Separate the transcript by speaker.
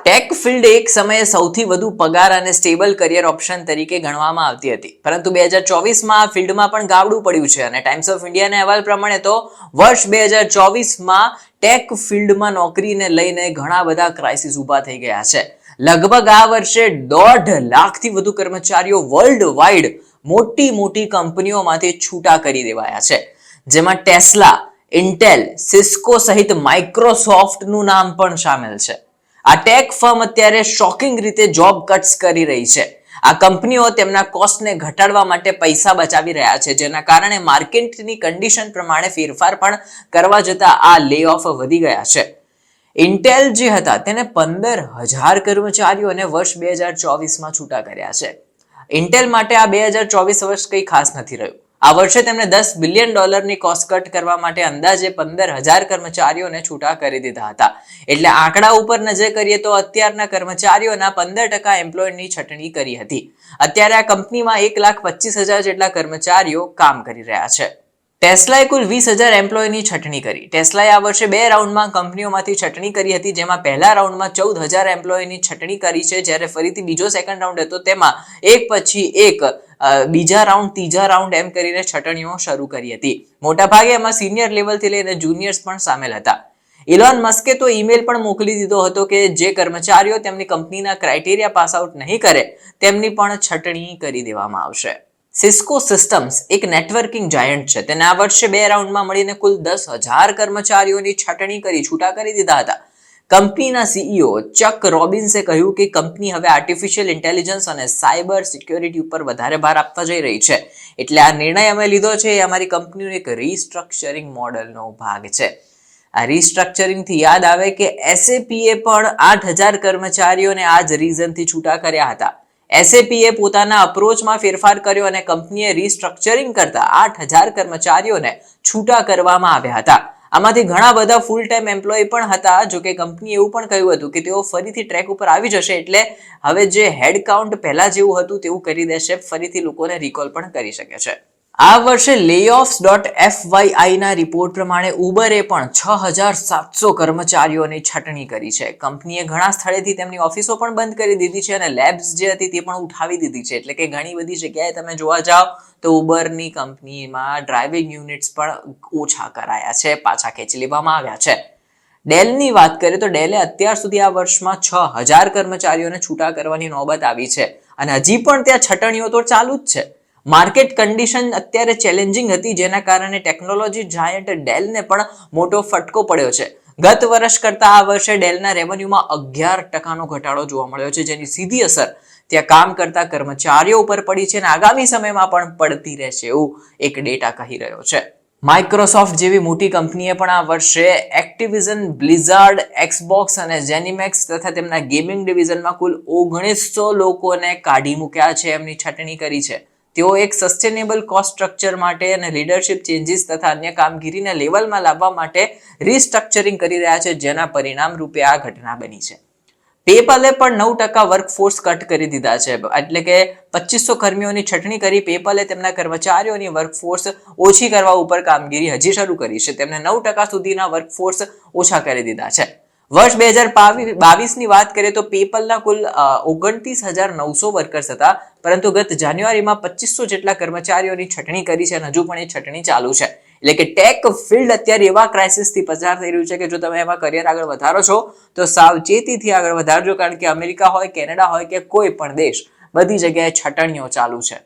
Speaker 1: Tech field એક સમયે સૌથી વધુ પગાર અને સ્ટેબલ કરિયર ઓપ્શન તરીકે ગણવામાં આવતી હતી, પરંતુ 2024માં આ ફિલ્ડમાં પણ ગાબડું પડ્યું છે અને ટાઈમ્સ ઓફ ઇન્ડિયાના અહેવાલ પ્રમાણે તો વર્ષ 2024માં ટેક ફિલ્ડમાં નોકરીને લઈને ઘણા બધા ક્રાઇસિસ ઊભા થઈ ગયા છે. લગભગ આ વર્ષે 1.5 લાખથી વધુ કર્મચારીઓ વર્લ્ડ વાઇડ મોટી કંપનીઓમાંથી છૂટા કરી દેવાયા છે, જેમાં ટેસ્લા, ઇન્ટેલ, સિસ્કો સહિત માઇક્રોસોફ્ટનું નામ પણ સામેલ છે. આ ટેક ફર્મ અત્યારે શોકિંગ રીતે જોબ કટ્સ કરી રહી છે. આ કંપનીઓ તેમના કોસ્ટને ઘટાડવા માટે પૈસા બચાવી રહ્યા છે, જેના કારણે માર્કેટની કન્ડિશન પ્રમાણે ફેરફાર પણ કરવા જતા આ લે ઓફ વધી ગયા છે. ઇન્ટેલ જે હતા તેને 15,000 કર્મચારીઓને વર્ષ 2024માં છૂટા કર્યા છે. ઇન્ટેલ માટે આ 2024 વર્ષ કંઈ ખાસ નથી રહ્યું. આ વર્ષે તેમણે $10 બિલિયન કોસ્ટ કટ કરવા માટે અંદાજે 15,000 કર્મચારીઓને છૂટા કરી દીધા હતા. એટલે આંકડા ઉપર નજર કરીએ તો અત્યારના કર્મચારીઓના 15% એમ્પ્લોયની છટણી કરી હતી. અત્યારે આ કંપનીમાં 1,25,000 જેટલા કર્મચારીઓ કામ કરી રહ્યા છે. ટેસ્લાએ કુલ 20,000 એમ્પ્લોયની છટણી કરી. ટેસ્લાએ આ વર્ષે 2 રાઉન્ડમાં કંપનીઓમાંથી છટણી કરી હતી, જેમાં પહેલા રાઉન્ડમાં 14,000 એમ્પ્લોયની છટણી કરી છે, જ્યારે ફરીથી બીજો સેકન્ડ રાઉન્ડ હતો તેમાં એક પછી એક બીજા રાઉન્ડ, ત્રીજા રાઉન્ડ એમ કરીને છટણીઓ શરૂ કરી હતી. મોટાભાગે એમાં સિનિયર લેવલથી લઈને જુનિયર્સ પણ સામેલ હતા. ઇલોન મસ્કે તો ઈમેલ પણ મોકલી દીધો હતો કે જે કર્મચારીઓ તેમની કંપનીના ક્રાઇટેરિયા પાસ આઉટ નહીં કરે તેમની પણ છટણી કરી દેવામાં આવશે. સિસ્કો સિસ્ટમ્સ એક નેટવર્કિંગ જાયન્ટ છે. તેને આ વર્ષે 2 રાઉન્ડમાં મળીને કુલ 10,000 કર્મચારીઓની છટણી કરી છૂટા કરી દીધા હતા. કંપનીના સીઈઓ ચક રોબિન્સે કહ્યું કે કંપની હવે આર્ટિફિશિયલ ઇન્ટેલિજન્સ અને સાયબર સિક્યોરિટી ઉપર વધારે ભાર આપવા જઈ રહી છે. એટલે આ નિર્ણય અમે લીધો છે એ અમારી કંપનીનું એક રીસ્ટ્રક્ચરિંગ મોડલનો ભાગ છે. આ રીસ્ટ્રક્ચરિંગથી યાદ આવે કે એસએપીએ પણ 8,000 કર્મચારીઓને આ જ રીઝનથી છૂટા કર્યા હતા. એસએપીએ પોતાના અપ્રોચમાં ફેરફાર કર્યો અને કંપનીએ રીસ્ટ્રક્ચરિંગ કરતા 8,000 કર્મચારીઓને છૂટા કરવામાં આવ્યા હતા. આમાંથી ઘણા બધા ફૂલ ટાઈમ એમ્પ્લોય પણ હતા. જો કે કંપનીએ એવું પણ કહ્યું હતું કે તેઓ ફરીથી ટ્રેક ઉપર આવી જશે, એટલે હવે જે હેડ કાઉન્ટ પહેલા જેવું હતું તેવું કરી દેશે, ફરીથી લોકોને રિકોલ પણ કરી શકે છે. આ વર્ષે layoffs.fyi ના રિપોર્ટ પ્રમાણે ઉબરે પણ 6,700 કર્મચારીઓની છટણી કરી છે. કંપનીએ ઘણા સ્થળેથી તેમની ઓફિસો પણ બંધ કરી દીધી છે અને લેબ્સ જે હતી તે પણ ઉઠાવી દીધી છે. એટલે કે ઘણી બધી જગ્યાએ તમે જોવા જાઓ તો ઉબરની કંપનીમાં ડ્રાઇવિંગ યુનિટ્સ પણ ઓછા કરાયા છે, પાછા ખેંચી લેવામાં આવ્યા છે. ડેલની વાત કરીએ તો ડેલે અત્યાર સુધી આ વર્ષમાં 6,000 કર્મચારીઓને છૂટા કરવાની નોબત આવી છે અને હજી પણ ત્યાં છટણીઓ તો ચાલુ જ છે. માર્કેટ કન્ડિશન અત્યારે ચેલેન્જિંગ હતી, જેના કારણે ટેકનોલોજી જાયન્ટ ડેલને પણ મોટો ફટકો પડ્યો છે. ગત વર્ષ કરતા આ વર્ષે ડેલના રેવન્યુમાં 11% ઘટાડો જોવા મળ્યો છે, જેની સીધી અસર ત્યાં કામ કરતા કર્મચારીઓ ઉપર પડી છે અને આગામી સમયમાં પણ પડતી રહેશે એવું એક ડેટા કહી રહ્યો છે. માઇક્રોસોફ્ટ જેવી મોટી કંપનીએ પણ આ વર્ષે એક્ટિવિઝન, બ્લિઝાર્ડ, એક્સબોક્સ અને જેનિમેક્સ તથા તેમના ગેમિંગ ડિવિઝનમાં કુલ 1900 લોકોને કાઢી મૂક્યા છે, એમની છટણી કરી છે. તેઓ એક સસ્ટેનેબલ કોસ્ટ સ્ટ્રક્ચર માટે અને લીડરશિપ ચેન્જીસ તથા અન્ય કામગીરીને લેવલમાં લાવવા માટે રીસ્ટ્રક્ચરિંગ કરી રહ્યા છે, જેના પરિણામ રૂપે આ ઘટના બની છે. પેપલે પણ 9% વર્કફોર્સ કટ કરી દીધા છે. એટલે કે 2500 કર્મીઓની છટણી કરી પેપલે તેમના કર્મચારીઓની વર્કફોર્સ ઓછી કરવા ઉપર કામગીરી હજી શરૂ કરી છે. તેમને 9% સુધીના વર્કફોર્સ ઓછા કરી દીધા છે. વર્ષ 2022ની વાત કરીએ તો પેપલના કુલ 29,900 વર્કર્સ હતા, પરંતુ ગત જાન્યુઆરીમાં 2500 જેટલા કર્મચારીઓની છટણી કરી છે અને હજુ પણ એ છટણી ચાલુ છે. એટલે કે ટેક ફિલ્ડ અત્યારે એવા ક્રાઇસિસથી પસાર થઈ રહ્યું છે કે જો તમે એમાં કરિયર આગળ વધારો છો તો સાવચેતીથી આગળ વધારજો, કારણ કે અમેરિકા હોય, કેનેડા હોય કે કોઈ પણ દેશ, બધી જગ્યાએ છટણીઓ ચાલુ છે.